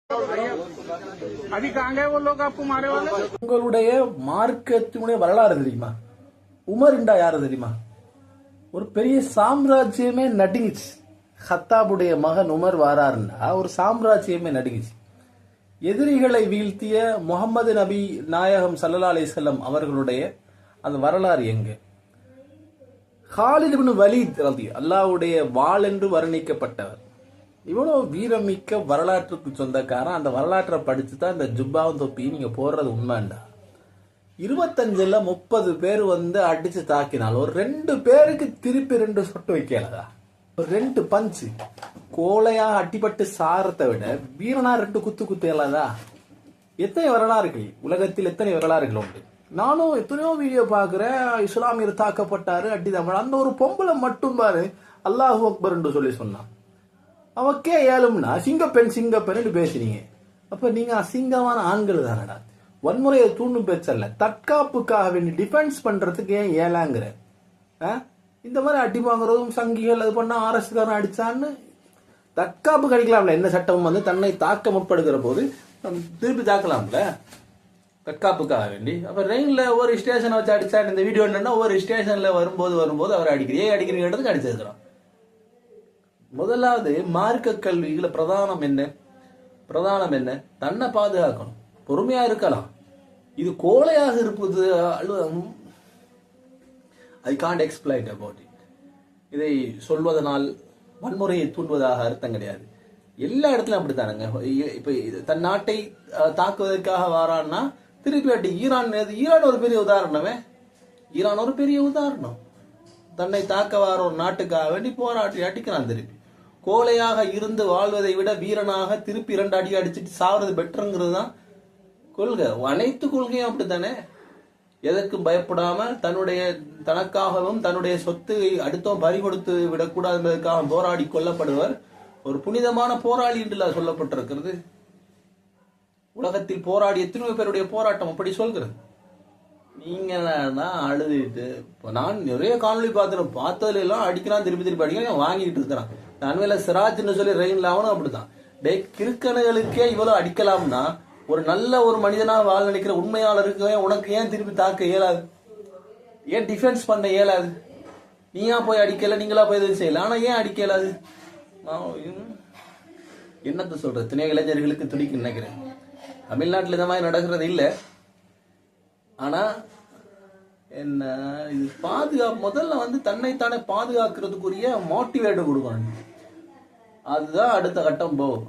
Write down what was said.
अभी कहाँ गए वो लोग आपको मारे वाले? உங்களுடைய மார்க்கத்தினுடைய வரலாறு தெரியுமா? உமர்ண்டா யாரு தெரியுமா? ஒரு பெரிய சாம்ராஜ்யமே நடுங்கிச்சு. ஹத்தாபுடைய மகன் உமர் வாராருன்னா ஒரு சாம்ராஜ்யமே நடுங்கிச்சு. எதிரிகளை வீழ்த்திய முகமது நபி நாயகம் ஸல்லல்லாஹு அலைஹி வஸல்லம் அவர்களுடைய அந்த வரலாறு எங்க? காலித் இப்னு வலீத் அல்லாஹ்வுடைய வாள் என்று வர்ணிக்கப்பட்டவர். இவ்வளவு வீரமிக்க வரலாற்றுக்கு சொந்தக்காரன். அந்த வரலாற்றை படிச்சு தான் இந்த ஜுப்பாவும் தொப்பி நீங்க போடுறது உண்மைண்டா. 25ல் 30 பேர் வந்து அடிச்சு தாக்கினால் ஒரு 2 பேருக்கு திருப்பி 2 சொட்டு வைக்கலதா? ஒரு 2 பஞ்சு கோலையா அட்டிப்பட்டு சாரத்தை விட வீரனா 2 குத்து இயலாதா? எத்தனை வரலாறுகள் உலகத்தில் எத்தனை வரலாறுகள் உண்டு. நானும் எத்தனையோ வீடியோ பாக்குறேன். இஸ்லாமியர் தாக்கப்பட்டாரு அடி தமிழ். அந்த ஒரு பொம்பளை மட்டும் பாரு அல்லாஹு அக்பர் என்று சொல்லி சொன்னான். அவக்கே ஏழும்னா சிங்கப்பெண் பேசுறீங்க. அப்ப நீங்க அசிங்கமான ஆண்கள் தானடா. வன்முறையை தூண்டும் பேச்சல்ல, தற்காப்புக்காக வேண்டி டிஃபென்ஸ் பண்றதுக்கு ஏன் ஏலாங்கிற? இந்த மாதிரி அடி வாங்குறதும் சங்கிகள் அது பண்ணா அரசுக்காரன் அடிச்சான்னு தற்காப்பு கிடைக்கலாம்ல. என்ன சட்டம் வந்து தன்னை தாக்க முற்படுகிற போது திருப்பி தாக்கலாம்ல தற்காப்புக்காக வேண்டி. அப்ப ரெயின்ல ஒரு ஸ்டேஷனை வச்சு அடிச்சா இந்த வீடியோ என்னன்னா ஒவ்வொரு ஸ்டேஷன்ல வரும்போது அவர் அடிக்கிறீங்கிறதுக்கு அடிச்சிருக்கிறான். முதலாவது மார்க்க கல்வியில பிரதானம் என்ன? தன்னை பாதுகாக்கணும், பொறுமையா இருக்கலாம். இது கோலையாக இருப்பது I can't explain about it. இதை சொல்வதனால் வன்முறையை தூண்டுவதாக அர்த்தம் கிடையாது. எல்லா இடத்துலயும் அப்படித்தானுங்க. இப்ப தன் நாட்டை தாக்குவதற்காக வாரான்னா திருப்பி அடி. ஈரான் ஒரு பெரிய உதாரணமே. ஈரான் ஒரு பெரிய உதாரணம். தன்னை தாக்க வார ஒரு நாட்டுக்காக வேண்டி போராட்டி அடிக்கிறான். திருப்பி கோலையாக இருந்து வாழ்வதை விட வீரனாக திருப்பி 2 அடி அடிச்சுட்டு சாவது பெட்டருங்கிறது தான் கொள்கை. அனைத்து கொள்கையும் அப்படித்தானே. எதற்கும் பயப்படாம தனக்காகவும் தன்னுடைய சொத்து அடுத்தவன் பறி கொடுத்து விடக்கூடாது என்பதற்காக போராடி கொல்லப்படுவர் ஒரு புனிதமான போராளி என்று சொல்லப்பட்டிருக்கிறது. உலகத்தில் போராடி எத்தனையோ பேருடைய போராட்டம் அப்படி சொல்கிறது. நீங்க தான் அழுதுட்டு நான் நிறைய காணொலி பார்த்ததுல எல்லாம் அடிக்கிறான், திருப்பி அடிக்கிறான், வாங்கிட்டு இருக்கிறான். அண்மையில சிராஜ்னு சொல்லி ரெயின்ல அவனும் அப்படித்தான். கிறுக்கணுகளுக்கே இவ்வளவு அடிக்கலாம்னா ஒரு நல்ல ஒரு மனிதனா வாழ நினைக்கிற உண்மையாளருக்கு உனக்கு ஏன் திருப்பி தாக்க இயலாது? ஏன் டிஃபென்ஸ் பண்ண இயலாது? நீயா போய் அடிக்கல, நீங்களா போய் எதுவும் செய்யல, ஆனா ஏன் அடிக்க இயலாது? என்னத்த சொல்ற? துணை இளைஞர்களுக்கு துடிக்கு நினைக்கிறேன். தமிழ்நாட்டில் இந்த மாதிரி நடக்கிறது இல்லை. ஆனா என்ன இது பாதுகாப்பு முதல்ல வந்து தன்னைத்தானே பாதுகாக்கிறதுக்குரிய மோட்டிவேட் கொடுக்கணும். அதுதான் அடுத்த கட்டம் போகும்.